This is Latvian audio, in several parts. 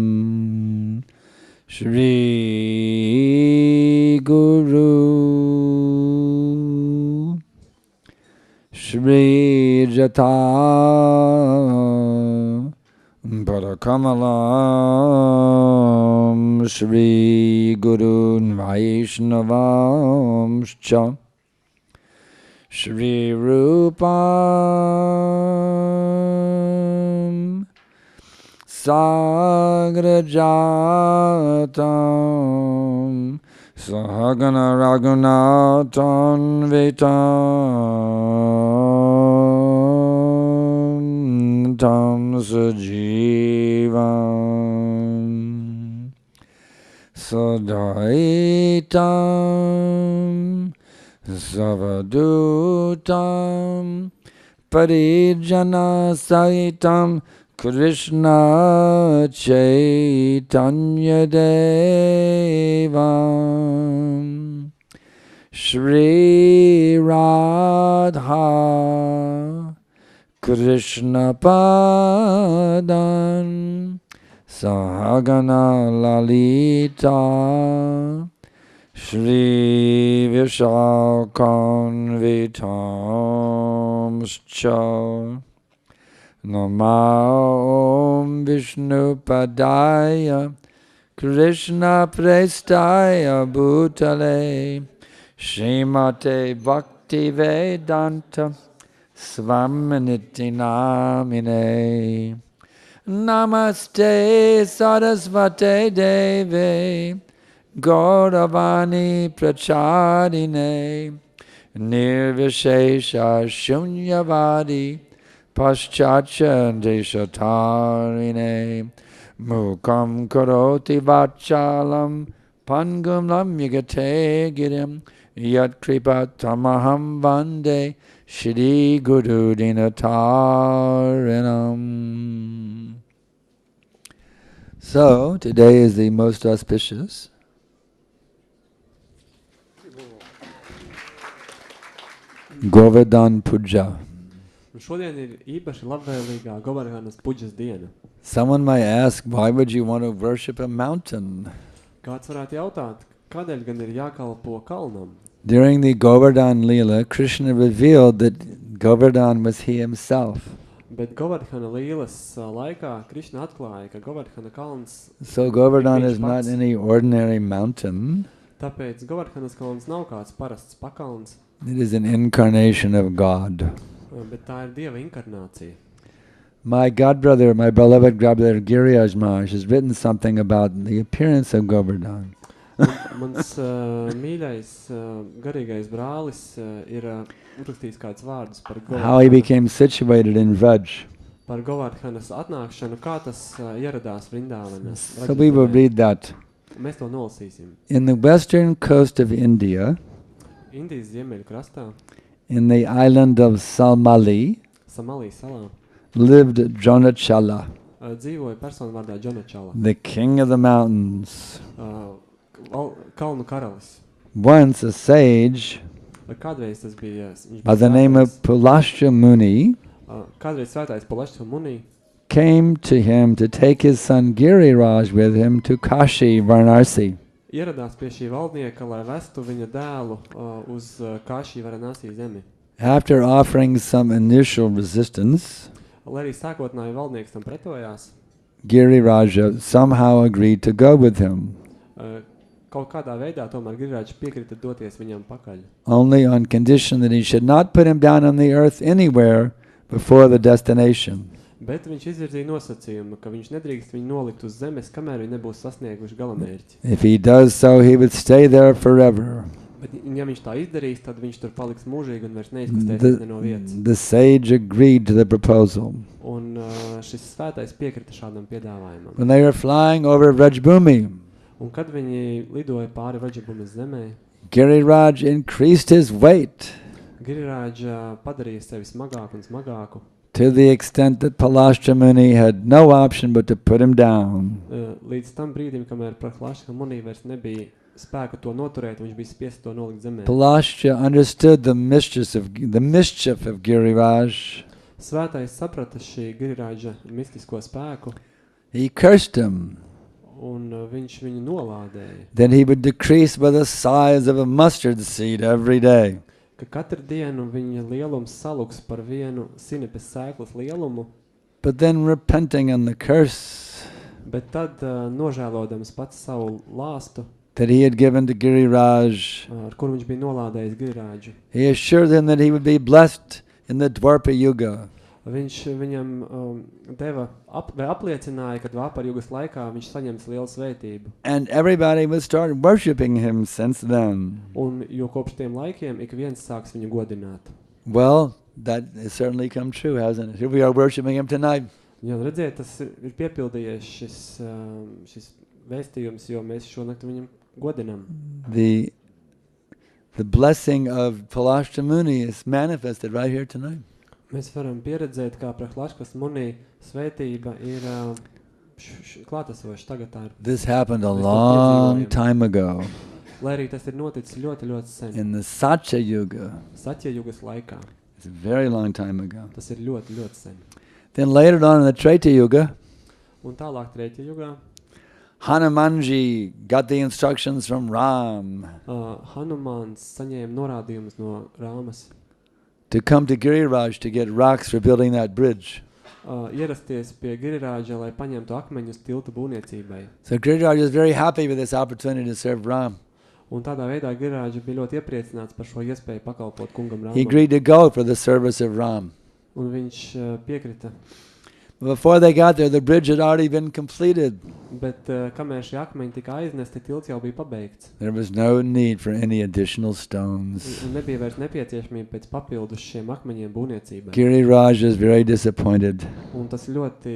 Vandeham Shri Guru Shri Jata Parakamalam Shri Guru Vaishnavam Scha Shri Rupam Sagrajatam Sahagana Raghunathan Vitam Tam Sajivam Sadaitam Savadutam Parijana Saitam Krishna Chaitanya Devam Shri Radha Krishna Padan Sahagana Lalita Shri Vishakhan Vitamscha Namah Vishnu Padaya Krishna Prestaya Bhutale Srimate Bhakti Vedanta Svaminiti Namine Namaste Sarasvate Deve Gauravani Prachadine Nirvishesha Shunyavadi Paschatya Deshatarine Mukam Karoti Vachalam Pangum Lam Yigate Girim Yat Kripa Tamaham Vande Shri Guru Dinatarinam. So, today is the most auspicious Govardhan Puja. Šodien ir īpaši labvēlīgā Govardhanas puģas diena. Someone might ask, why would you want to worship a mountain? Kāds varētu jautāt, kādēļ gan ir jākalpo kalnam? During the Govardhan Leela, Krishna revealed that Govardhan was he himself. Bet Govardhana līlas laikā Krišna atklāja, ka Govardhana kalns So Govardhan is not any ordinary mountain. Tāpēc Govardhanas kalns nav kāds parasts pakalns. It is an incarnation of God. Bet tā ir Dieva inkarnācija. My godbrother, my beloved godbrother Giriyaj Maharaj has written something about the appearance of Govardhan. Mans mīļais garīgais brālis ir uzrakstījis kāds vārdus par Govardhanu. How he became situated in Vraj. Par Govardhanas atnākšanu, kā tas ieradās Vrindāvanas. So we will read that. Mēs to nolasīsim. In the western coast of India, Indijas ziemeļu krastā, in the island of Salmali, Samalī salā, lived Dronachala, dzīvoja persona vārdā Džonachala, the king of the mountains. kalnu karalis. Once a sage Kādreiz tas bija by the name of Pulashya Muni kādreiz svētais Pulashya Muni came to him to take his son Giriraj with him to Kashi Varanasi. ieradās pie šī valdnieka, lai vestu viņa dēlu uz Kashi Varanasi zemi. After offering some initial resistance, Lai arī sākotnēji valdnieks tam pretojās, Giriraja somehow agreed to go with him, kaut kādā veidā tomēr Girirāģis piekrita doties viņam pakaļ. only on condition that he should not put him down on the earth anywhere before the destination. Bet viņš izvirzīja nosacījumu, ka viņš nedrīkst viņu nolikt uz zemes, kamēr viņi nebūs sasnieguši galamērķi. If he does so, he would stay there forever. Bet ja viņš tā izdarīs, tad viņš tur paliks mūžīgi un vairs neizkustēsies no vietas. The sage agreed to the proposal. Un šis svētais piekrita šādam piedāvājumam. When they were flying over Vrajbhumi, Un kad viņi lidoja pāri Vrajabhumas zemē, Giriraj increased his weight Girirāģis padarīja sevi smagāku un smagāku, to the extent that Pulashya Muni had no option but to put him down. līdz tam brīdim, kamēr Pulashya Muni vairs nebija spēka to noturēt, viņš bija spiests to nolikt zemē. Pulashya understood the mischief of Giriraj. Svētais saprata šī Girirāģa mistisko spēku, He cursed him. un viņš viņu nolādēja. Then he would decrease by the size of a mustard seed every day. Ka katru dienu viņa lielums saluks par vienu sinepes sēklas lielumu, But then repenting on the curse bet tad nožēlodams pats savu lāstu, that he had given to Giriraj, ar kuru viņš bija nolādējis Girirāģu, he assured him that he would be blessed in the Dwarpa Yuga. viņš viņam apliecināja, ka Dvapara jugas laikā viņš saņems lielu svētību. And everybody would start worshiping him since then. Un jo kopš tiem laikiem ik viens sāks viņu godināt. Well, that has certainly come true, hasn't it? Here we are worshiping him tonight. Jā, redziet, tas ir piepildījies šis vēstījums, jo mēs šonakt viņam godinam. The blessing of Palashta Muni is manifested right here tonight. Mēs varam pieredzēt, kā Prahlaškas Munī svētība ir klātesoša tagad tā ir. This happened a Mēs to long piedzīvojam. time ago Lai arī tas ir noticis ļoti, ļoti sen. in the Satya Yuga. Saķa jugas laikā. It's a very long time ago. Tas ir ļoti, ļoti sen. Then later on in the Treta Yuga, Un tālāk Treķa jugā Hanumanji got the instructions from Ram Hanumāns saņēma norādījumus no Rāmas. to come to Giriraj to get rocks for building that bridge. Ierasties pie Girirāģa, lai paņemtu akmeņus tilta būvniecībai. So Giriraj is very happy with this opportunity to serve Ram. Un tādā veidā Girirāģa bija ļoti iepriecināts par šo iespēju pakalpot kungam He Rāmam. agreed to go for the service of Ram. Un viņš piekrita. Before they got there, the bridge had already been completed. Bet kamēr šie akmeņi tika aiznesti, tilts jau bija pabeigts. There was no need for any additional stones. Un nebija vairs nepieciešamība pēc papildus šiem akmeņiem būvniecībai. Giriraj is very disappointed. Un tas ļoti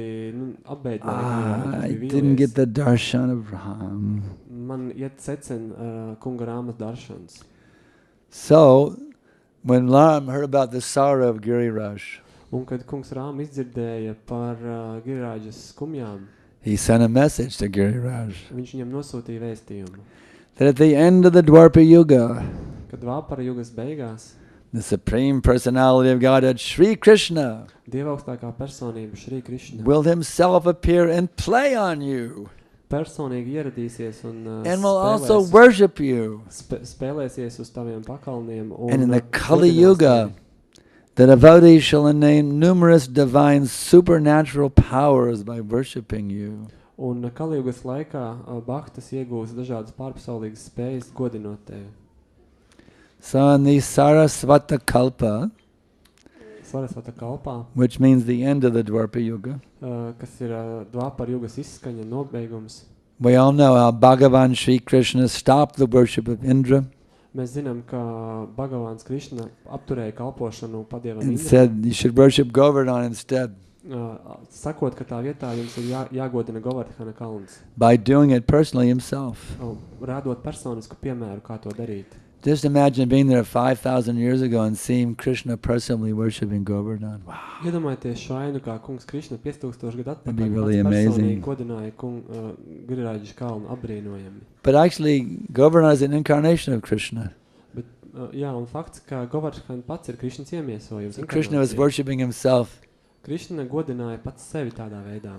apbēdināja. I didn't get the darshan of Ram. Man iet secen kunga Rāmas daršans. So, when Ram heard about the sorrow of Giriraj, Un kad kungs Rāma izdzirdēja par Girirāģas skumjām, he sent a message to Giriraj viņš viņam nosūtīja vēstījumu, that at the end of the Dwarpa Yuga, kad Dvapara jugas beigās the Supreme Personality of Godhead, Sri Krishna, Dievaugstākā personība Šrī Krišna will himself appear and play on you, personīgi ieradīsies un and will also worship you. spēlēsies uz taviem pakalniem. And in the Kali godinās Yuga, tevi. the devotees shall name numerous divine supernatural powers by worshipping you. Un Kalijugas laikā bhaktas iegūs dažādas pārpasaulīgas spējas godinot tevi. So in the Sarasvata Kalpa, Sarasvata kalpā, which means the end of the Dwarpa Yuga, kas ir Dvapara jugas izskaņa nobeigums, we all know how Bhagavan Sri Krishna stopped the worship of Indra mēs zinām, ka Bhagavāns Krišna apturēja kalpošanu padievam and Indram, said you should worship Govardhan instead. sakot, ka tā vietā jums ir jāgodina Govardhana kalns, By doing it personally himself. rādot personisku piemēru, kā to darīt. Just imagine being there 5,000 years ago and seeing Krishna personally worshipping Govardhan. Wow. Iedomājieties šo ainu, kā kungs Krišna 5000 gadu That'd be atpakaļ really pats amazing. personīgi godināja Girirāģas kalnu apbrīnojami. But actually, Govardhan is an incarnation of Krishna. Bet, jā, un fakts, ka Govardhan pats ir Krišnas iemiesojums. So Krishna was inkarnācija. worshipping himself. Krišna godināja pats sevi tādā veidā.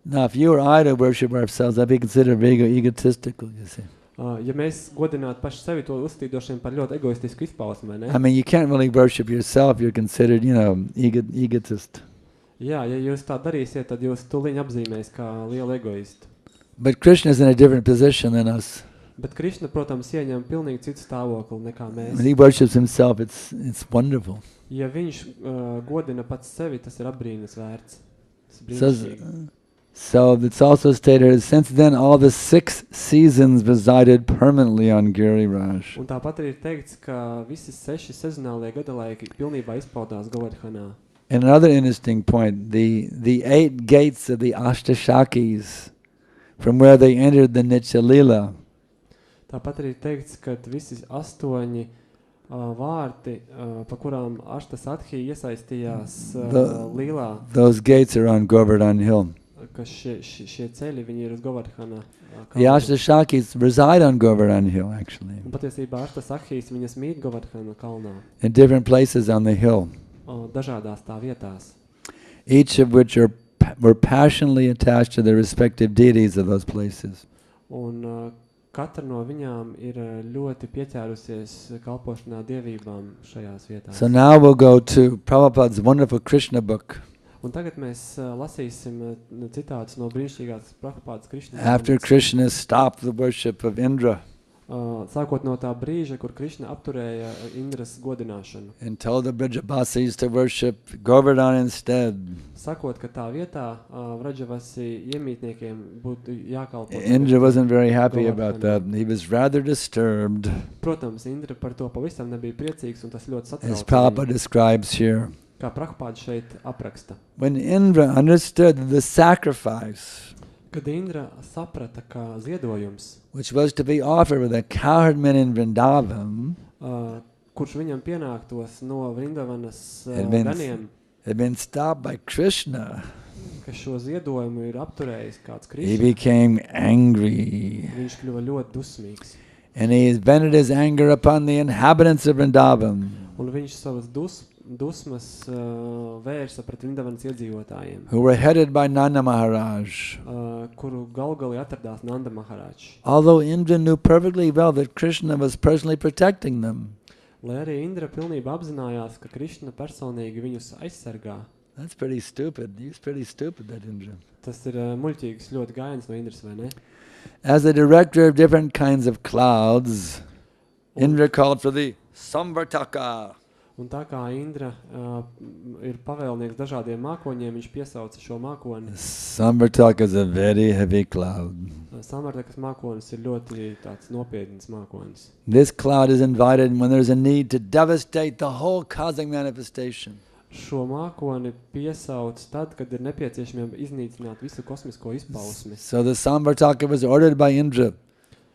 Now, if you or I to worship ourselves, that'd be considered very egotistical, you see. Ja mēs godinātu paši sevi, to uzstīdošiem par ļoti egoistisku izpausmu, vai ne? I mean, you can't really worship yourself. You're considered, egotist. Jā, ja jūs tā darīsiet, tad jūs tuliņ apzīmēs kā lielu egoistu. But Krishna is in a different position than us. Bet Krišna, protams, ieņem pilnīgi citu stāvokli nekā mēs. When he worships himself, it's wonderful. Ja viņš godina pats sevi, tas ir apbrīnas vērts. Tas ir So, brīnišķīgi. so it's also stated, since then all the 6 seasons resided permanently on Giriraj. Un tāpat arī ir teikts, ka visi 6 sezonālie gadalaiki pilnībā izpaudās Govardhanā. And another interesting point, the 8 gates of the Ashtashakis, from where they entered the Nichalila, Tāpat arī ir teikts, ka visi 8 vārti, pa kurām Aštas Adhikari iesaistījās līlā, those gates are on Govardhan Hill. ka šie ceļi, viņi ir uz Govardhana. The Ashtashakis reside on Govardhan Hill, actually, Un patiesībā Aštas Adhikaris viņas mīt Govardhana kalnā, in different places on the hill. dažādās tā vietās. each of which were passionately attached to the respective deities of those places. Un katra no viņām ir ļoti pieķērusies kalpošanā dievībām šajās vietās. So now we'll go to Prabhupada's wonderful Krishna book. Un tagad mēs lasīsim citātus no brīnišķīgās Prabhupādas Krišnas. After Krishna stopped the worship of Indra, sākot no tā brīža, kur Krišna apturēja Indras godināšanu. and told the Brajavasis to worship Govardhan instead. Sakot, ka tā vietā Vrajavasi iemītniekiem būtu jākalpo. Indra wasn't very happy about that. He was rather disturbed, Protams, Indra par to pavisam nebija priecīgs, un tas ļoti as satrauca Prabhupada viņu, describes here. kā Prabhupāda šeit apraksta. When Indra understood that the sacrifice, Kad Indra saprata, ka ziedojums, which was to be offered with a cowherdman in Vrindavan, kurš viņam pienāktos no Vrindavanas Had ganiem, been stopped by Krishna, ka šo ziedojumu ir apturējis kāds he Krišna, became angry. viņš kļuva ļoti dusmīgs. And he vented his anger upon the inhabitants of Vrindavan, Un viņš savas dusmas vērsa pret Vrindavanas iedzīvotājiem, who were headed by Nanda Maharaj. kuru galgali atradās Nanda Maharāčs. Although Indra knew perfectly well that Krishna was personally protecting them. Lai arī Indra pilnībā apzinājās, ka Krišna personīgi viņus aizsargā. That's pretty stupid. He's pretty stupid, that Indra. Tas ir muļķīgs ļoti gājiens no Indras, vai ne? As the director of different kinds of clouds, Indra called for the Samvartaka. Un tā kā Indra ir pavēlnieks dažādiem mākoņiem, viņš piesauca šo mākoni. Samvartaka is a very heavy cloud. Samartakas mākonis ir ļoti tāds nopietns mākonis. This cloud is invited when there's a need to devastate the whole cosmic manifestation. Šo mākoni piesauc tad, kad ir nepieciešamība iznīcināt visu kosmisko izpausmi. So the Samvartaka was ordered by Indra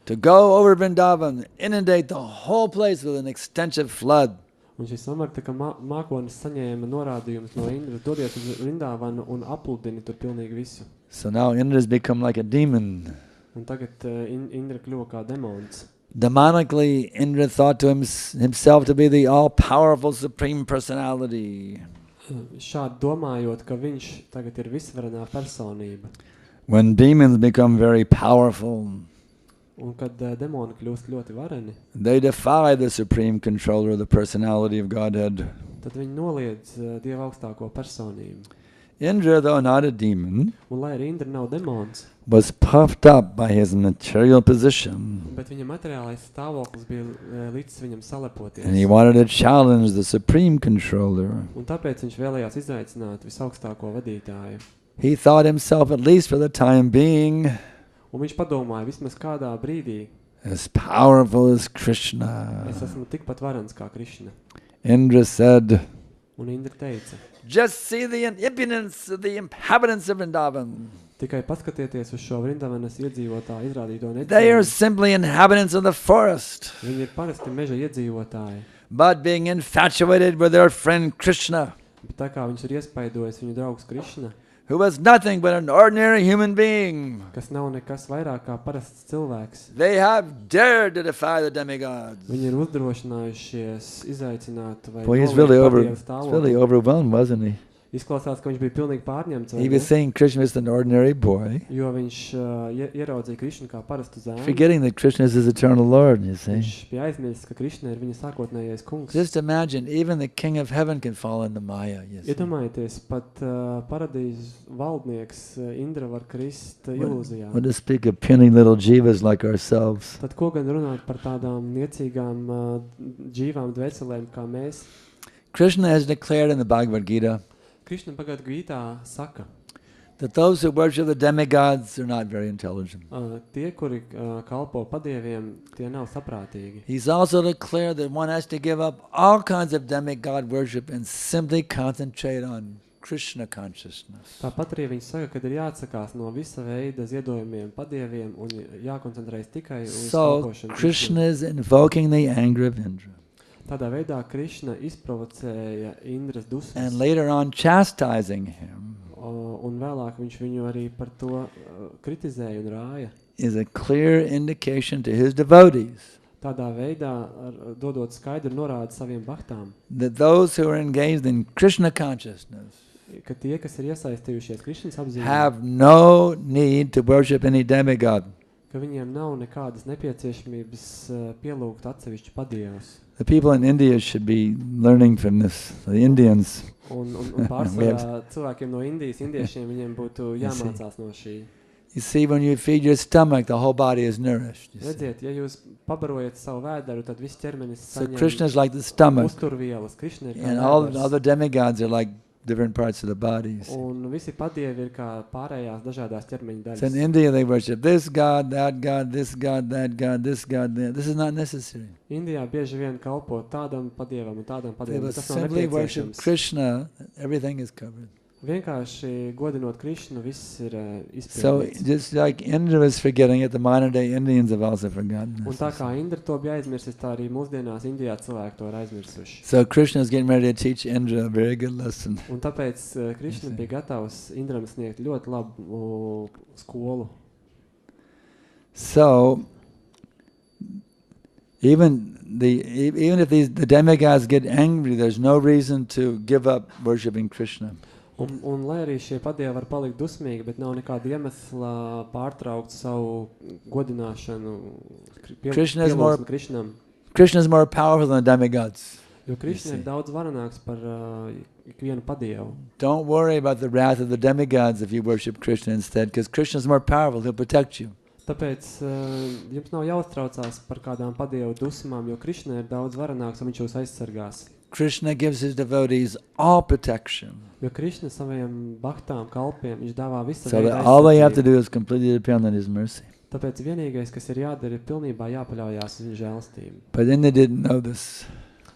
to go over Vrindavan, inundate the whole place with an extensive flood. Un šis Samartaka mākonis saņēma norādījumus no Indras, dodiet uz Vrindavanu un apludini tur pilnīgi visu. So now Indra's become like a demon. Un tagad Indra kļuva kā demons. Demonically, Indra thought to himself to be the all-powerful Supreme Personality. Šādi domājot, ka viņš tagad ir visvarenā personība. When demons become very powerful, Un kad demoni kļūst ļoti vareni, they defy the Supreme Controller of the Personality of Godhead. tad viņi noliedz Dieva augstāko personību. Indra, though not a demon, Un lai arī Indra nav demons, was puffed up by his material position, bet viņa materiālais stāvoklis bija līdz viņam salepoties. and he wanted to challenge the Supreme Controller. Un tāpēc viņš vēlējās izaicināt visaugstāko vadītāju. He thought himself, at least for the time being, Un viņš padomāja, vismaz kādā brīdī, as powerful as Krishna. es esmu tikpat varens kā Krišna. Indra said, Un Indra teica, just see the impudence of the inhabitants of Vrindavan. tikai paskatieties uz šo Vrindavanas iedzīvotāju izrādīto They are necieņu. simply inhabitants of the forest, Viņi ir parasti meža iedzīvotāji, but being infatuated with their friend Krishna, bet tā kā viņš ir iespaidojis viņu draugs Krišna, who was nothing but an ordinary human being, kas nav nekas vairāk kā parasts cilvēks, they have dared to defy the demigods. viņi ir uzdrošinājušies izaicināt vai Boy, he's noliegt really padievu really stāvokli. overwhelmed, wasn't he? Izklausās, ka viņš bija pilnīgi pārņemts, vai He ne? was saying Krishna was an ordinary boy, Jo viņš ieraudzīja Krišnu kā parastu zēnu. forgetting that Krishna is his eternal Lord, you see. Viņš bija aizmirsis, ka Krišna ir viņa sākotnējais kungs. Just imagine, even the king of heaven can fall into Maya, you see. Iedomājieties, pat paradīzes valdnieks Indra var krist ilūzijā. What to speak of puny little jivas like ourselves. Tad ko gan runāt par tādām niecīgām dzīvām dvēselēm kā mēs? Krishna has declared in the Bhagavad Gita Krišna Bhagavad Gītā saka, that those who worship the demigods are not very intelligent. tie, kuri kalpo padieviem, tie nav saprātīgi. He's also declared that one has to give up all kinds of demigod worship and simply concentrate on Krishna consciousness. Tāpat arī viņš saka, ka ir jāatsakās no visa veida ziedojumiem padieviem un jākoncentrējas tikai uz So kalpošanu Krishna Krišnai. is invoking the anger of Indra Tādā veidā Krišna izprovocēja Indras dusmas. and later on chastising him Un vēlāk viņš viņu arī par to kritizēja un rāja. is a clear indication to his devotees Tādā veidā dodot skaidru norādi saviem baktām, that those who are engaged in Krishna consciousness ka tie, kas ir iesaistījušies Krišnas apzīmē, have no need to worship any demigod. ka viņiem nav nekādas nepieciešamības pielūgt atsevišķu padievus. The people in India should be learning from this. The Indians. Un pārsvarā cilvēkiem no Indijas, indiešiem, viņiem būtu jāmācās no šī. You see, when you feed your stomach, the whole body is nourished. Redziet, ja jūs pabarojat savu vēderu, tad viss ķermenis So Krishna is like the stomach, uzturvielas. Krišna ir kā and all vēders. the demigods are like different parts of the body. Un visi padievi ir kā pārējās dažādās ķermeņa So in daļas. India, they worship this god, that god, this god, that god, this god. This is not necessary. Indijā bieži vien kalpo tādam padievam un tādam They padievam. will Tas nav simply worship nepieciešams. Krishna. Everything is covered. Vienkārši godinot Krišnu, viss ir So izpildīts. just like Indra was forgetting it, the modern day Indians have also forgotten Un tā this. kā Indra to bija aizmirsis, tā arī mūsdienās Indijā cilvēki to ir aizmirsuši. So Krishna is getting ready to teach Indra a very good lesson. Un tāpēc Krišna bija gatavs Indram sniegt ļoti labu skolu. So even if the demigods get angry, there's no reason to give up worshiping Krishna. Un lai arī šie padievi var palikt dusmīgi, bet nav nekāda iemesla pārtraukt savu godināšanu Krishna is more- pielūgsmi Krišnam. Krishna is more powerful than the demigods. Jo Krišna see. ir daudz varenāks par ikvienu padievu. Don't worry about the wrath of the demigods if you worship Krishna instead, because Krishna is more powerful. He'll protect you. Tāpēc jums nav jāuztraucās par kādām padievu dusmām, jo Krišna ir daudz varenāks un viņš jūs aizsargās. Krishna gives his devotees all protection. Jo Krišna saviem baktām kalpiem, viņš dāvā visu So veidu that all they have to aizsardzību. do is completely depend on his mercy. Tāpēc vienīgais, kas ir jādara, ir pilnībā jāpaļaujās uz viņa žēlastību. But then they didn't know this.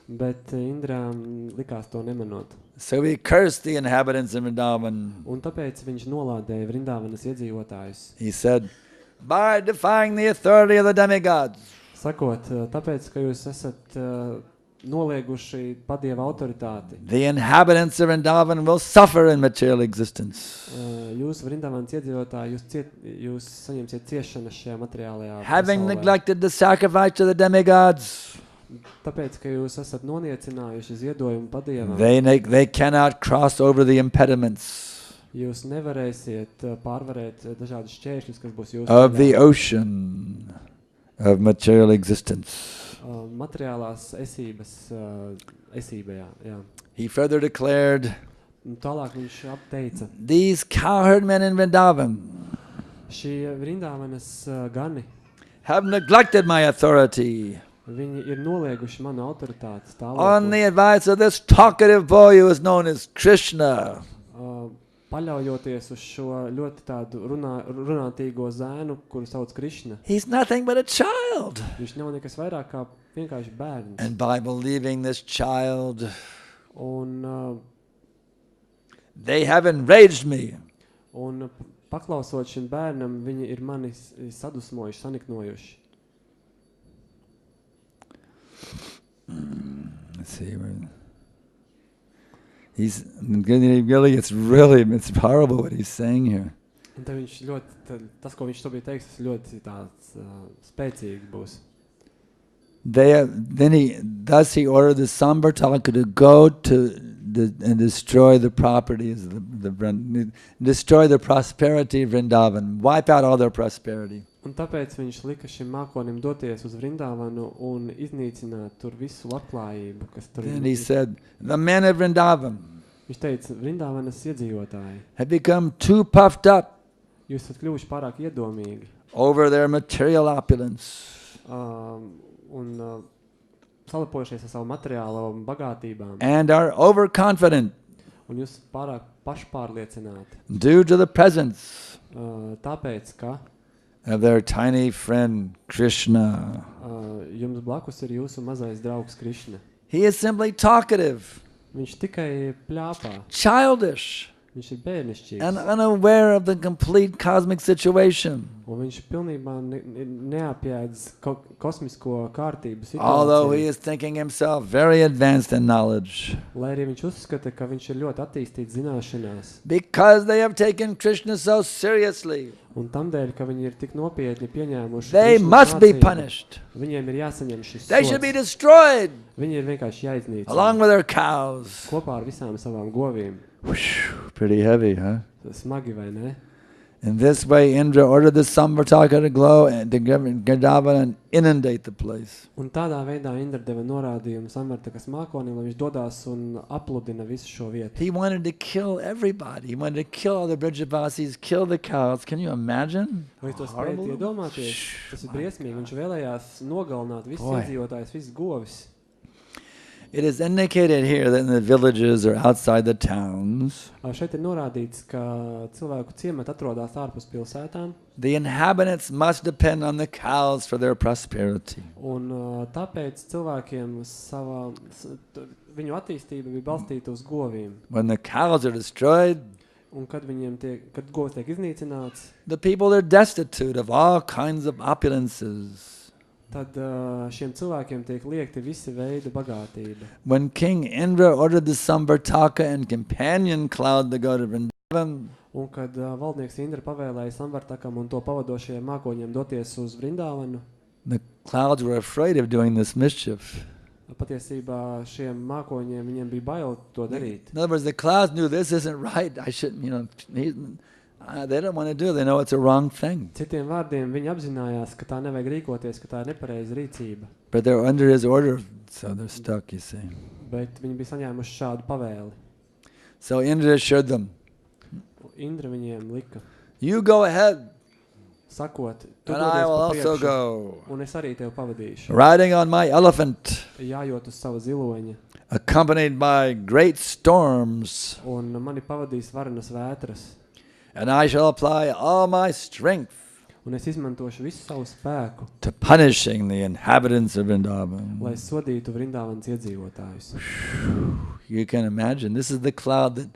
Bet Indrām likās to nemanot. So he cursed the inhabitants of Vrindavan. Un tāpēc viņš nolādēja Vrindāvanas iedzīvotājus. He said, by defying the authority of the demigods. Sakot, tāpēc, ka jūs esat nolieguši padieva autoritāti. The inhabitants of Vrindavan will suffer in material existence. Jūs Vrindāvanas iedzīvotāji, jūs saņemsiet ciešanas šajā materiālajā Having pasaulē. neglected the sacrifice to the demigods, Tāpēc, ka jūs esat noniecinājuši ziedojumu padievam, they cannot cross over the impediments jūs nevarēsiet pārvarēt dažādus šķēršļus, kas būs jūsu of the ceļā. ocean of material existence. Materiālās esībā, jā. He further declared, Un tālāk viņš apteica, these cowherd men in Vrindavan šie Vrindāvanas gani, have neglected my authority viņi ir nolieguši manu autoritāti on the stāvokli, advice of this talkative boy who is known as Krishna. paļaujoties uz šo ļoti tādu runātīgo zēnu, kuru sauc Krišna. He's nothing but a child. Viņš nav nekas vairāk kā vienkārši bērns. And by believing this child, Un they have enraged me. Paklausot šim bērnam, viņi ir mani sadusmojuši, saniknojuši. Let's see. It's horrible what he's saying here. Un te viņš tas, ko viņš to bija teiks, tas ļoti tāds spēcīgi būs. Thus he ordered the Samvartaka to go and destroy the properties, destroy the prosperity of Vrindavan, wipe out all their prosperity. Un tāpēc viņš lika šim mākonim doties uz Vrindāvanu un iznīcināt tur visu labklājību, kas tur Then he said, the men of Vrindavan Viņš teica, Vrindāvanas iedzīvotāji, have become too puffed up jūs esat kļuvuši pārāk iedomīgi over their material opulence un salapojušies ar savu materiālo bagātībām. and are overconfident Un jūs pārāk pašpārliecināti. due to the presence Tāpēc, ka of their tiny friend Krishna. jums blakus ir jūsu mazais draugs Krišna. He is simply talkative, Viņš tikai pļāpā. childish, Viņš ir bērnišķīgs. and unaware of the complete cosmic situation. Un viņš pilnībā neapjēdz kosmisko kārtību Although he situāciju. is thinking himself very advanced in knowledge. Lai arī viņš uzskata, ka viņš ir ļoti attīstīts zināšanās. Because they have taken Krishna so seriously, Un tamdēļ, ka viņi ir tik nopietni pieņēmuši they Krišnas must be mācību, punished. viņiem ir jāsaņem šis They should be sods. destroyed Viņi ir vienkārši along jāiznīcina with their cows. kopā ar visām savām govīm. Pretty heavy, huh? Smagi vai ne? In this way, Indra ordered the Samvartaka to go and to Govardhan and inundate the place. Un tādā veidā Indra deva norādījumu Samvartakas mākonim, lai viņš dodās un apludina visu šo vietu. He wanted to kill everybody. He wanted to kill all the Brajavasis, kill the cows. Can you imagine? Vai to spējat iedomāties? Tas ir briesmīgi. Viņš vēlējās nogalināt visus iedzīvotājus, visus govis. It is indicated here that in the villages or outside the towns, Šeit ir norādīts, ka cilvēku ciemati atrodas ārpus pilsētām. the inhabitants must depend on the cows for their prosperity. Un tāpēc cilvēkiem viņu attīstība bija balstīta uz govīm. When the cows are destroyed, Un kad govs tiek iznīcināts, the people are destitute of all kinds of opulences. tad šiem cilvēkiem tiek liekti visi veidi bagātība. When King Indra ordered the Samvartaka and companion cloud to go to Vrindavan, Un kad valdnieks Indra pavēlēja Samvartakam un to pavadošajiem mākoņiem doties uz Vrindāvanu, the clouds were afraid of doing this mischief. patiesībā šiem mākoņiem viņiem bija bail to darīt. In other words, the clouds knew this isn't right. I shouldn't, they don't want to do it. They know it's a wrong thing. Citiem vārdiem viņi apzinājās, ka tā nevajag rīkoties, ka tā ir nepareiza rīcība. But they're under his order, so they're stuck, you see. Bet viņi bija saņēmuši šādu pavēli. So Indra assured them, Indra viņiem lika, you go ahead, sakot, tu and I dodies will pa also priekšu, go, un es arī tev pavadīšu. riding on my elephant, Jājot uz sava ziloņa, accompanied by great storms, un mani pavadīs varenas vētras, and I shall apply all my strength un es izmantošu visu savu spēku, to punishing the inhabitants of Vrindavan. lai sodītu Vrindāvanas iedzīvotājus. You can imagine, this is the cloud that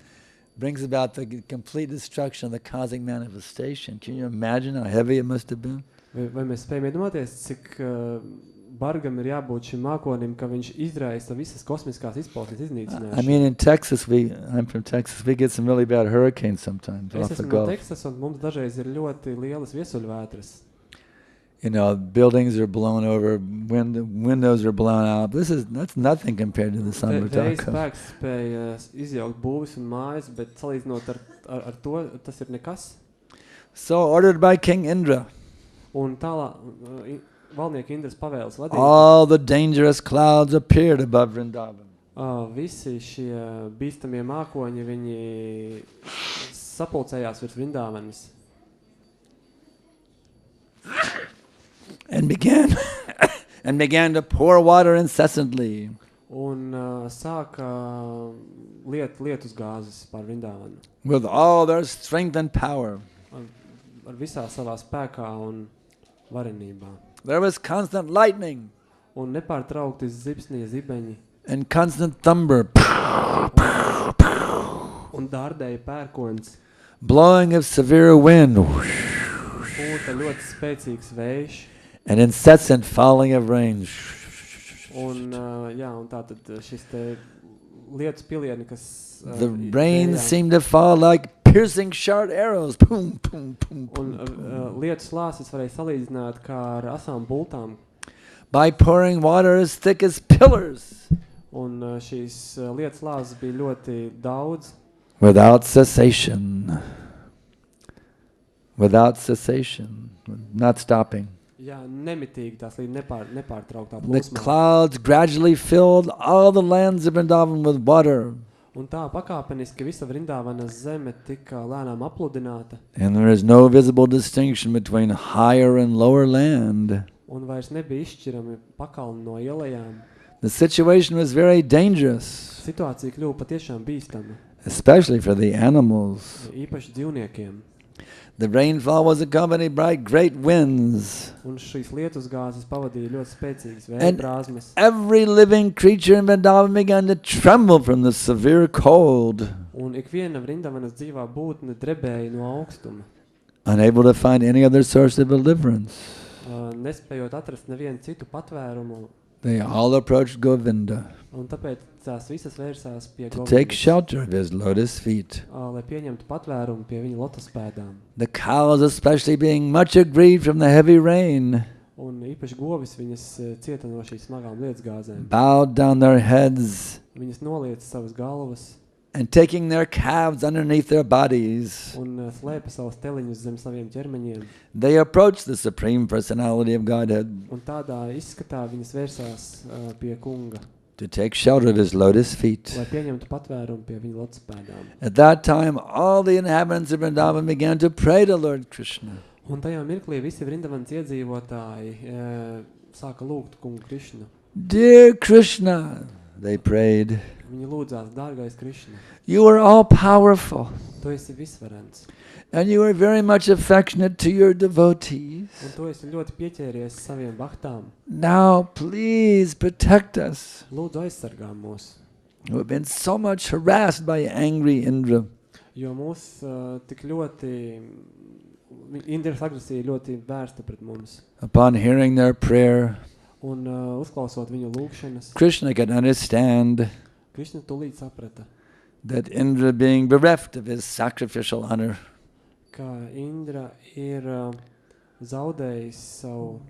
brings about the complete destruction of the cosmic manifestation. Can you imagine how heavy it must have been? Vai mēs spējam iedomāties, cik bargam ir jābūt šim mākonim, ka viņš izraisa visas kosmiskās izpausmes I iznīcināšanu? mean, in Texas, I'm from Texas, we get some really bad hurricanes sometimes Es off the esmu no Gulf. Teksas, un mums dažreiz ir ļoti lielas viesuļvētras. Buildings are blown over, windows are blown out. That's nothing compared to the Vēja Samvartaka. spēks spēja izjaukt būvis un mājas, bet salīdzinot ar to, tas ir nekas. So ordered by King Indra, Un tālāk valdnieka Indras pavēles vadīt. all the dangerous clouds appeared above Vrindavan. Visi šie bīstamie mākoņi, viņi sapulcējās virs Vrindāvanas. And began to pour water incessantly. Un sāka lietus gāzes pār Vrindāvanu. With all their strength and power. Ar visā savā spēkā un varenībā. There was constant lightning Un nepārtraukti zibsnie zibeņi. and constant thunder, Un dārdēja pērkons. blowing of severe wind, Pūta ļoti spēcīgs vējš. and incessant falling of rain. Un tātad šis te lietus pilieni, kas The rain seemed to fall like piercing sharp arrows. Boom, boom, boom, un boom. lietus lāses varēja salīdzināt kā ar asām bultām. By pouring water as thick as pillars, Un šīs lietus lāzes bija ļoti daudz. without cessation, not stopping. Jā, nemitīgi tās līdz nepārtrauktā The plūsmā. clouds gradually filled all the lands of Vrindavan with water, Un tā pakāpeniski visa Vrindāvanas zeme tika lēnām apludināta. and there is no visible distinction between higher and lower land. Un vairs nebija izšķirami pakalni no ielējām. The situation was very dangerous, Situācija kļuva patiešām bīstama, especially for the animals. īpaši dzīvniekiem. The rainfall was accompanied by great winds. Un šīs lietus gāzes pavadīja ļoti spēcīgas And vējbrāzmes. every living creature in Vrindavan began to tremble from the severe cold, Un ikviena Vrindavanas dzīvā būtne drebēja no augstuma, unable to find any other source of deliverance. nespējot atrast nevienu citu patvērumu. They all approached Govinda Un tāpēc tās visas vērsās pie to take Govindas, shelter of his lotus feet. lai pieņemtu patvērumu pie viņa lotuspēdām. The cows especially being much aggrieved from the heavy rain, Un īpaši govis viņas cieta no šīs smagām lietusgāzēm. bowed down their heads Viņas noliec savas galvas and taking their calves underneath their bodies, un slēpa savus teliņus zem saviem ķermeņiem. they approached the Supreme Personality of Godhead Un tādā izskatā viņas vērsās pie kunga, to take shelter of his lotus feet. lai pieņemtu patvērumu pie viņa lotus pēdām. At that time, all the inhabitants of Vrindavan began to pray to Lord Krishna. Un tajā mirklī visi Vrindavans iedzīvotāji sāka lūgt kungu Krišnu. Dear Krishna, they prayed, Viņi lūdzās, dārgais Krišna, you are all powerful, tu esi visvarens, and you are very much affectionate to your devotees. un tu esi ļoti pieķēries saviem bahtām. Now, please protect us, Lūdzu aizsargā mūs, who have been so much harassed by angry Indra. jo mūs tik ļoti, Indras agresija ļoti vērsta pret mums. Upon hearing their prayer, Un uzklausot viņu lūgšanas, Krishna could understand Krišna tūlīt saprata, that Indra, being bereft of his sacrificial honor, ka Indra ir zaudējis savu,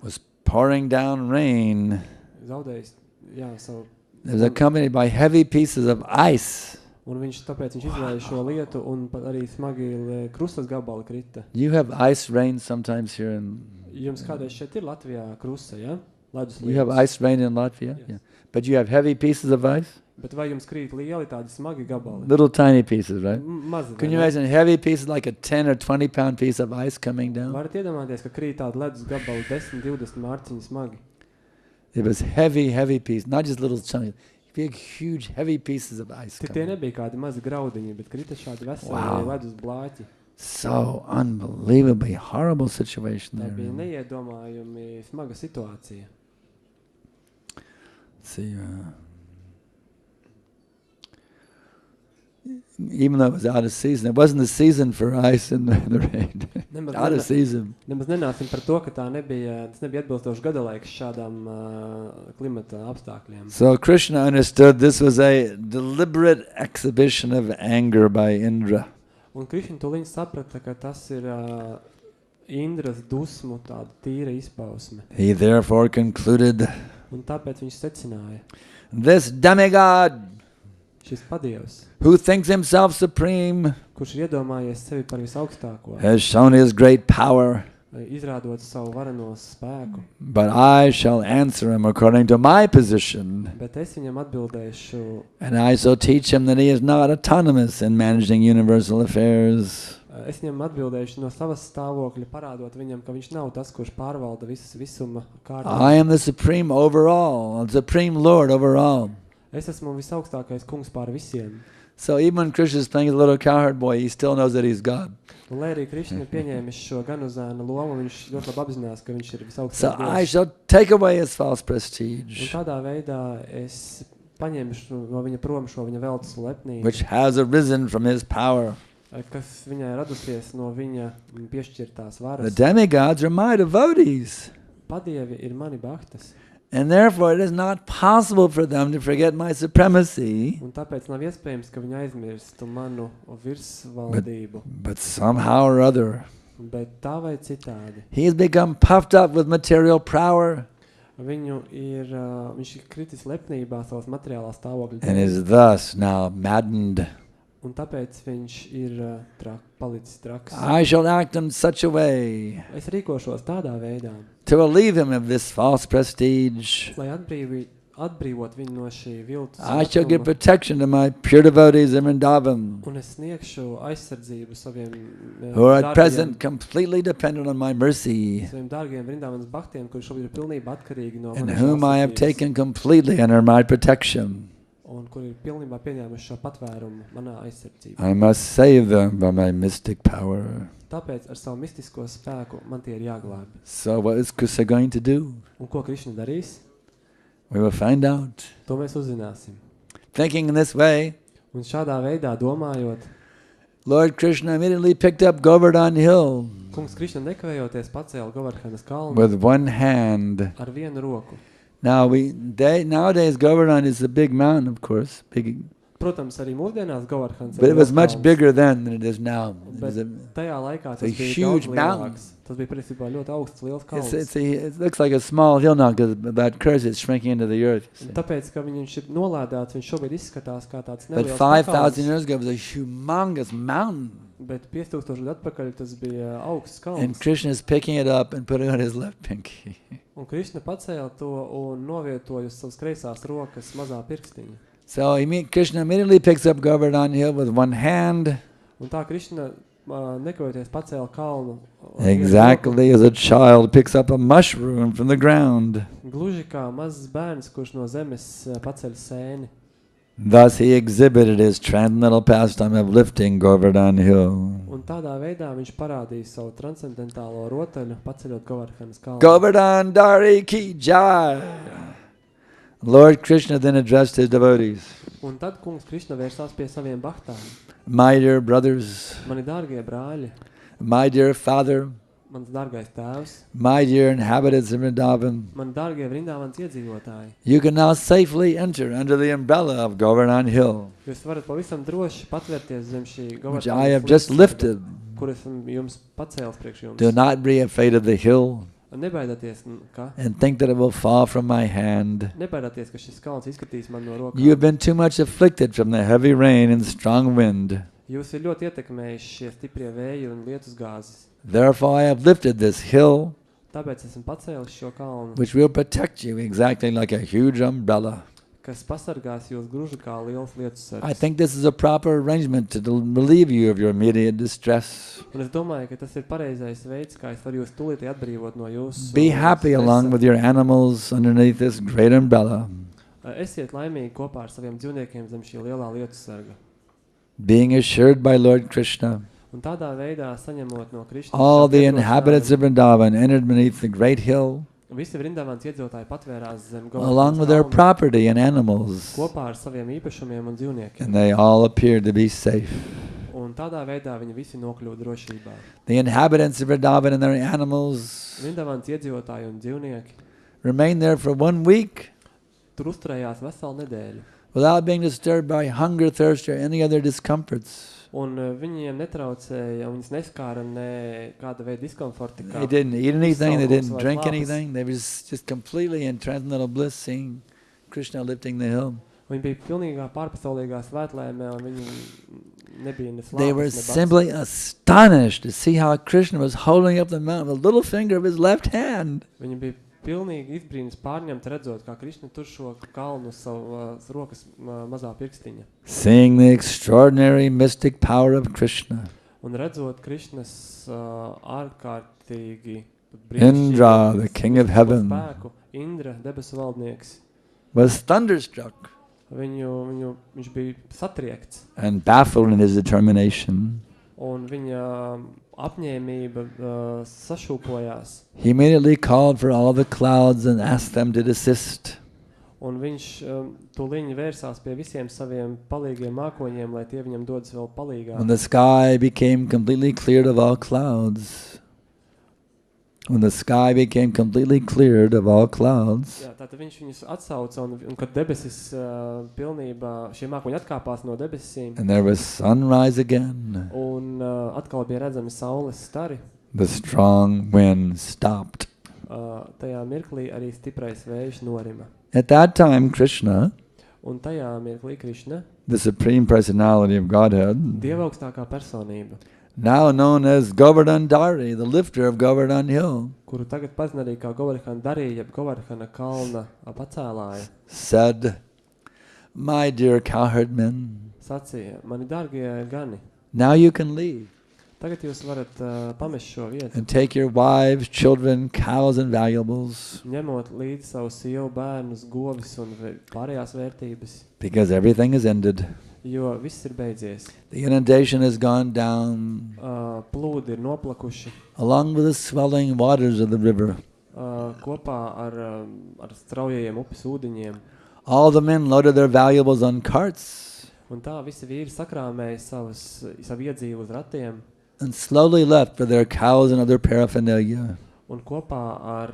was pouring down rain. savu, It was accompanied by heavy pieces of ice. un tāpēc viņš izvēlēja šo lietu, un arī smagi krustas gabali krita. You have ice rain sometimes here in... Jums kādreiz šeit ir Latvijā krusta, ja? Ledus You have lietus. ice rain in Latvia? Yes. Yeah. But you have heavy pieces of ice? Bet vai jums krīt lieli tādi smagi gabali? Little tiny pieces, right? Mazi. Can you imagine heavy pieces like a 10 or 20 pound piece of ice coming down? Varat iedomāties, ka krīt tādi ledus gabali 10-20 mārciņi smagi. It was heavy pieces, not just little chunky, big, huge, heavy pieces of ice. Tie coming. nebija kādi mazi graudiņi, bet krita šādi veseli Wow. ledus blāķi. So unbelievably horrible situation Tā bija there. neiedomājumi smaga situācija. See, even though it was out of season, it wasn't the season for ice in the rain. Out of season. Nemaz nenāsim par to, ka tas nebija atbilstošs gadalaiks šādām klimata apstākļiem. So Krishna understood this was a deliberate exhibition of anger by Indra. Un Krišna tūliņ saprata, ka tas ir Indras dusmu tāda tīra izpausme. He therefore concluded, Un tāpēc viņš secināja, this demigod šis padievs, who thinks himself supreme kurš ir iedomājies sevi par visaugstāko, has shown his great power, izrādot savu vareno spēku, but I shall answer him according to my position. bet es viņam atbildēšu, And I shall teach him that he is not autonomous in managing universal affairs. es viņam atbildēšu no savas stāvokļa, parādot viņam, ka viņš nav tas, kurš pārvalda visuma kārtības. I am the supreme overall, the supreme Lord overall. Es esmu visaugstākais kungs pār visiem. So even when Krishna is playing a little cowherd boy, he still knows that he's God. Un lai arī Krišna ir pieņēmis šo ganuzēna lomu, viņš ļoti labi apzinās, ka viņš ir So visaugstākais I dievs. shall take away his false Un prestige, tādā veidā es paņemšu no viņa prom šo viņa veltes lepnību, which has arisen from his power. kas viņai radusies no viņa piešķirtās The varas. demigods are my devotees, Padievi ir mani bahtas, and therefore it is not possible for them to forget my supremacy. un tāpēc nav iespējams, ka viņi aizmirstu manu virsvaldību. But somehow or other, Bet tā vai citādi, he has become puffed up with material power viņš ir kritis lepnībā savas materiālās stāvokļa and dēļ. is thus now maddened. Un tāpēc viņš ir palicis traks. I shall act in such a way Es rīkošos tādā veidā, to relieve him of this false prestige. lai atbrīvot viņu no šī viltus I shall give lepnuma, protection to my pure devotees in Vrindavan, un es sniegšu aizsardzību saviem who are at present completely dependent on my mercy, dārgiem Vrindavanas bahtiem, kuri šobrīd ir pilnībā atkarīgi no and manas whom I have žēlsirdības, taken completely under my protection. un kuri ir pilnībā pieņēmuši šo patvērumu manā aizsardzībā. I must save them by my mystic power. Tāpēc ar savu mistisko spēku man tie ir jāglāb. So what is Krishna going to do? Un ko Krišna darīs? We will find out. To mēs uzzināsim. Thinking in this way, Un šādā veidā domājot, Lord Krishna immediately picked up Govardhan hill kungs Krišna nekavējoties pacēla Govardhanas kalnu with one hand. ar vienu roku. Now nowadays Govardhan is a big mountain, of course, big Protams, arī mūsdienās Govardhans But it was liels much kalns, bigger then than it is now. It bet was tajā laikā a tas bija huge daudz mountain. lielāks. Tas bija principā ļoti augsts, liels kalns. it looks like a small hill now because that curse is shrinking into the earth. Un tāpēc, ka viņš ir nolādēts, viņš šobrīd izskatās kā tāds But neliels 5,000 pakalns. years ago, it was a humongous mountain. Bet 5000 gadu atpakaļ tas bija augsts And kalns. Krishna is picking it up and putting it on his left pinky. Un Krišna pacēla to un novietoja uz savas kreisās rokas mazā pirkstiņa. So Krishna immediately picks up Govardhan hill with one hand, Un tā Krišna nekavēties pacēla kalnu. ar vienu exactly as a child picks up a mushroom from the ground. roku, Gluži kā mazs bērns, kurš no zemes paceļ sēni. Thus he exhibited his transcendental pastime of lifting Govardhan hill. Un tādā veidā viņš parādīja savu transcendentālo rotaļu, paceļot Govardhanas kalnu. Govardhan Dari ki jai. Lord Krishna then addressed his devotees. Un tad kungs Krišna vērsās pie saviem bahtām. My dear brothers, Mani dārgie brāļi, my dear father, mans dārgais tēvs, my dear inhabitants of Vrindavan, mani dārgie Vrindāvans iedzīvotāji, you can now safely enter under the umbrella of Govardhan hill, jūs varat pavisam droši patvērties zem šī which I Govardhanas have just lifted. kur esmu jums pacēlis priekš jums. Do not be afraid of the hill Nebaidāties, ka and think that it will fall from my hand. Nebaidāties, ka šis kalns izskatīs man no rokām. You have been too much afflicted from the heavy rain and strong wind. Jūs ir ļoti ietekmējuši šie stiprie vēji un lietus gāzes. Therefore I have lifted this hill, Tāpēc esmu pacēlis šo kalnu, which will protect you exactly like a huge umbrella. kas pasargās jūs gluži kā liels lietus I sargs. think this is a proper arrangement to relieve you of your immediate distress. Un es domāju, ka tas ir pareizais veids, kā es varu jūs tūlītī atbrīvot no jūsu Be happy along with your animals underneath this great umbrella, Esiet laimīgi kopā ar saviem dzīvniekiem zem šī lielā lietus sarga. being assured by Lord Krishna. Un tādā veidā saņemot no Krišnas All šo the inhabitants of Vrindavan entered beneath the great hill, Visi Vrindavans iedzīvotāji patvērās zem along with their kalna property and animals, kopā ar saviem īpašumiem un dzīvniekiem. and they all appeared to be safe. Un tādā veidā viņi visi nokļuva drošībā. The inhabitants of Vrindavan and their animals Vrindavans iedzīvotāji un dzīvnieki remained there for 1 week tur uzturējās veselu nedēļu. without being disturbed by hunger, thirst, or any other discomforts. Un viņiem netraucēja, un viņas neskāra ne kāda veida diskomforti. They didn't eat anything, they didn't Izsalkums vai drink slāpes. anything. They was just completely in transcendental bliss seeing Krishna lifting the hill. Viņi bija pilnīgā pārpasaulīgā svētlēmē, un viņi nebija ne They were slāpes, ne simply astonished to see how Krishna was holding up the mountain with a little finger of his left hand. Viņi bija pilnīgi izbrīnis pārņemt, redzot, kā Krišna tur šo kalnu uz savas rokas mazā pirkstiņa. Seeing the extraordinary mystic power of Krishna, Un redzot Krišnas ārkārtīgi Indra, the king of heaven, spēku, Indra, debesu valdnieks, was thunderstruck viņš bija satriekts, and baffled in his determination. un viņa apņēmība sašūpojās, He immediately called for all the clouds and asked them to desist. un viņš tūliņi vērsās pie visiem saviem palīgiem mākoņiem, lai tie viņam dodas vēl palīgā. When the sky became completely cleared of all clouds, Jā, tātad viņš viņus atsauca, un kad debesis pilnībā, šie mākoņi atkāpās no debesīm, and there was sunrise again, un atkal bija redzami saules stari, the strong wind stopped. tajā mirklī arī stiprais vējš norima. At that time, Krishna, Un tajā mirklī Krišna, the Supreme Personality of Godhead, dievaugstākā personība, now known as Govardhan Dari, the lifter of Govardhan Hill, kuru tagad pazina arī kā Govardhana darīja, jeb Govardhana kalna pacēlāja, said, "My dear cowherdmen, sacīja, mani dārgie gani, now you can leave tagad jūs varat pamest šo vietu, and take your wives, children, cows, and valuables, ņemot līdzi savu sievu, bērnus, govis un pārējās vērtības, because everything is ended. jo viss ir beidzies. The inundation has gone down Plūdi ir noplakuši along with the swelling waters of the river. kopā ar straujajiem upes ūdeņiem. All the men loaded their valuables on carts Un tā visi vīri sakrāmēja savu iedzīvu uz ratiem and slowly left for their cows and other paraphernalia. un kopā ar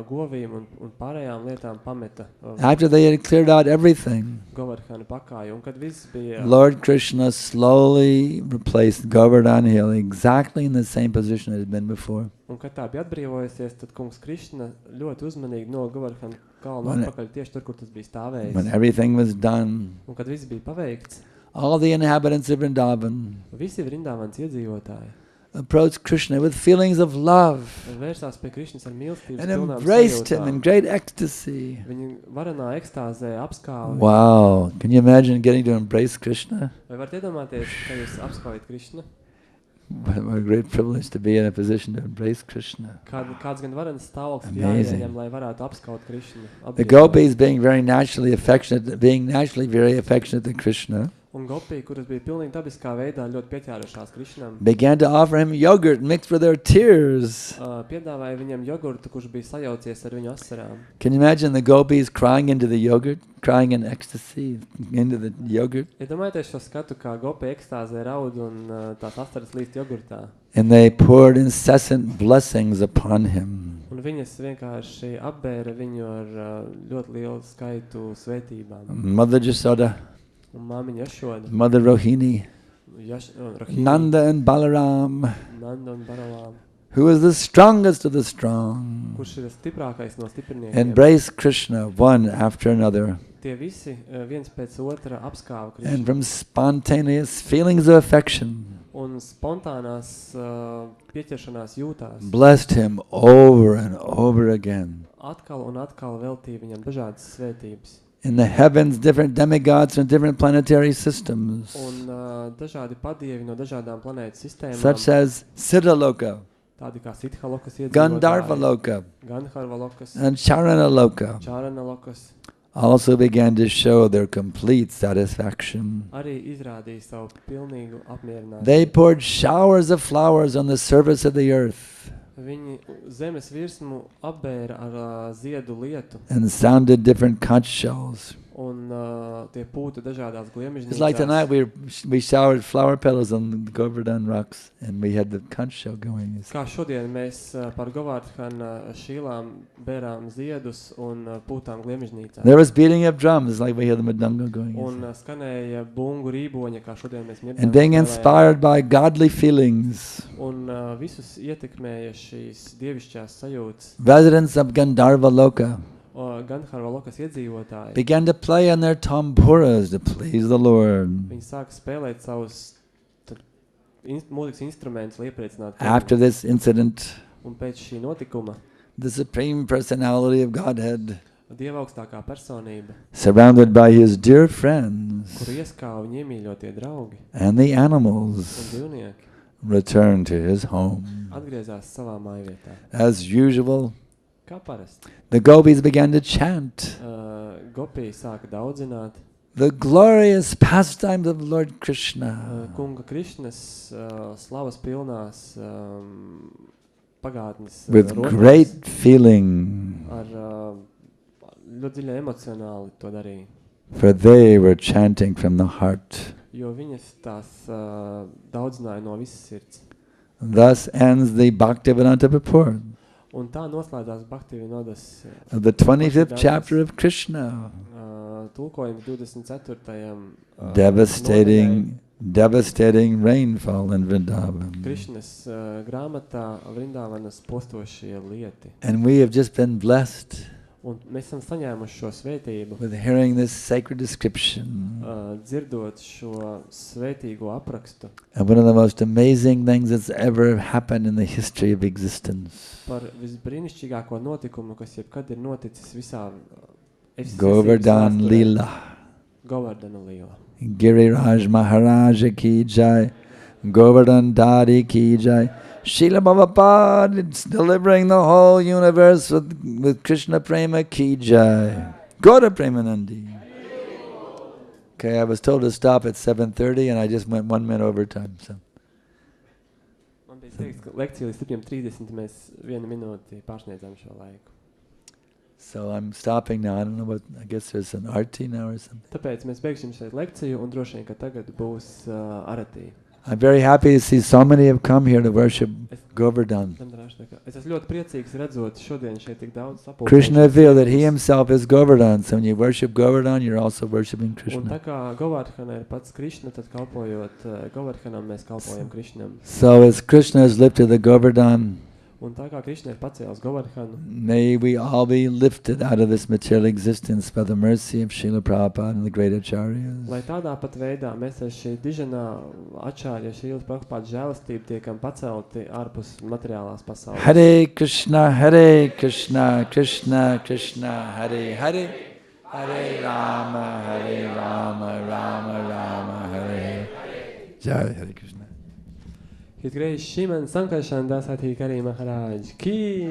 govīm un pārējām lietām pameta After they had cleared out everything, Govardhana pakāju. Un kad viss bija, Lord Krishna slowly replaced Govardhan hill exactly in the same position it had been before. un kad tā bija atbrīvojusies, tad kungs Krišna ļoti uzmanīgi no Govardhana kalna When- atpakaļ tieši tur, kur tas bija stāvējis. When everything was done, Un kad viss bija paveikts, all the inhabitants of Vrindavan visi Vrindavans iedzīvotāji approached Krishna with feelings of love vērsās pie Krišnas ar mīlestības and pilnām embraced him in sajūtām. great ecstasy. Viņi varenā ekstāzē apskāva. Wow, can you imagine getting to embrace Krishna? Vai varat iedomāties, ka jūs apskaujat Krišnu? What a great privilege to be in a position to embrace Krishna. Kāds gan varenas stāvoklis Amazing. jāieņem, lai varētu apskaut Krišnu? The gopis being naturally very affectionate to Krishna, Un gopi, kuras bija pilnīgi dabiskā veidā ļoti pieķērušās Krišnam, began to offer him yogurt mixed with their tears. piedāvāja viņam jogurtu, kurš bija sajaucies ar viņu asarām. Can you imagine the gopis crying into the yogurt, crying in ecstasy into the yogurt? Iedomājieties šo skatu, kā gopi ekstāzē raud un tās asaras līst jogurtā. And they poured incessant blessings upon him. Un viņas vienkārši apbēra viņu ar ļoti lielu skaitu svētībām. Mother Jasoda, Un māmiņa Jašoda, Mother Rohini, Rahīni, Nanda and Balaram, Nanda un Baralām, who is the strongest of the strong, kurš ir stiprākais no stipriniekiem. embraced Krishna one after another. Tie visi viens pēc otra apskāva And Krišnu. from spontaneous feelings of affection, Un spontānās pieķeršanās jūtās. blessed him over and over again. Atkal un atkal veltīja viņam dažādas svētības. In the heavens, different demigods and different planetary systems, Un dažādi padievi no dažādām planētas sistēmām, such as Siddhaloka, tādi kā Sithalokas iedzīvotāji, Gandharvaloka, Gandharvalokas, and Charanaloka, Charanalokas, also began to show their complete satisfaction. arī izrādīja savu pilnīgu apmierinājumu. They poured showers of flowers on the surface of the earth Viņi zemes virsmu apbēra ar ziedu lietu and sounded different conch shells. un tie pūta dažādās It's like tonight gliemežnīcās. we showered flower petals on the Govardhan rocks and we had the conch shell going. Kā šodien mēs par Govardhana šīlām bērām ziedus un pūtām gliemežnīcās. There was beating of drums like we had the madanga going. Un skanēja bungu rīboņa, kā šodien mēs And being spēlējām. inspired by godly feelings, Un visus ietekmēja šīs dievišķās sajūtas. residents of Gandharvaloka Gandharvalokas iedzīvotāji. began to play on their tamburas to please the Lord. Viņi sāka spēlēt savus mūzikas instrumentus, lai iepriecinātu After kungu. this incident, Un pēc šī notikuma the Supreme Personality of Godhead, Dieva augstākā personība, surrounded by his dear friends kuru ieskāva viņa iemīļotie draugi and the un animals, dzīvnieki, returned to his home. atgriezās savā mājvietā. As usual, Kā parasti. the gopis began to chant Gopi sāka daudzināt the glorious pastimes of Lord Krishna. kunga Krišnas slavas pilnās pagātnes With rokās. great feeling, Ar ļoti dziļi emocionāli to darīja. for they were chanting from the heart. Jo viņas tās daudzināja no visas sirds. Thus ends the Bhaktivedanta purport Un tā noslēdzās Bhaktivinodas of the 25th chapter of Krishna. tulkojums 24. Devastating rainfall in Vrindavan. Krišnas grāmatā Vrindavanas postošie lieti. And we have just been blessed Un mēs esam saņēmuši šo svētību, with hearing this sacred description. dzirdot šo svētīgo aprakstu And one of the most amazing things that's ever happened in the history of existence. par visbrīnišķīgāko notikumu, kas jebkad ir noticis visā Govardhan Leela. Govardhana līla. Giriraj Maharaja ki jai. Govardhan Dari ki jai. Srila Prabhupada is delivering the whole universe with Krishna Prema ki jai. Gaura Premanandi. Okay, I was told to stop at 7:30 and I just went 1 minute over time. So. Man bija teikts, ka lekcija līdz 7:30 mēs 1 minūti pārsniedzam šo laiku. So I'm stopping now. I don't know what, I guess there's an arti now or something. Tāpēc mēs beigsim šeit lekciju un droši vien, ka tagad būs aratī. I'm very happy to see so many have come here to worship Govardhan. Es esmu ļoti priecīgs redzot šodien šeit tik daudz sapulcējušies. Krishna revealed that he himself is Govardhan. So when you worship Govardhan, you're also worshiping Un tā Krishna. kā Govardhana ir pats Krishna, tad kalpojot Govardhanam, mēs kalpojam Krishnam. So as Krishna has lifted the Govardhan, Un tā kā Krishna ir pacēlis Govardhanu, may we all be lifted out of this material existence by the mercy of Srila Prabhupada and the great acharyas. lai tādā pat veidā mēs ar šī diženā ačārja Šrīlas Prabhupāda žēlastību tiekam pacelti ārpus materiālās pasaules. Hare Krishna, Krishna Krishna, Hare Hare, Hare Rama, Rama Rama, Hare Hare. Jai Hare Krishna. His Grace Shriman Sankarshan Das Adhikari Maharaj Ki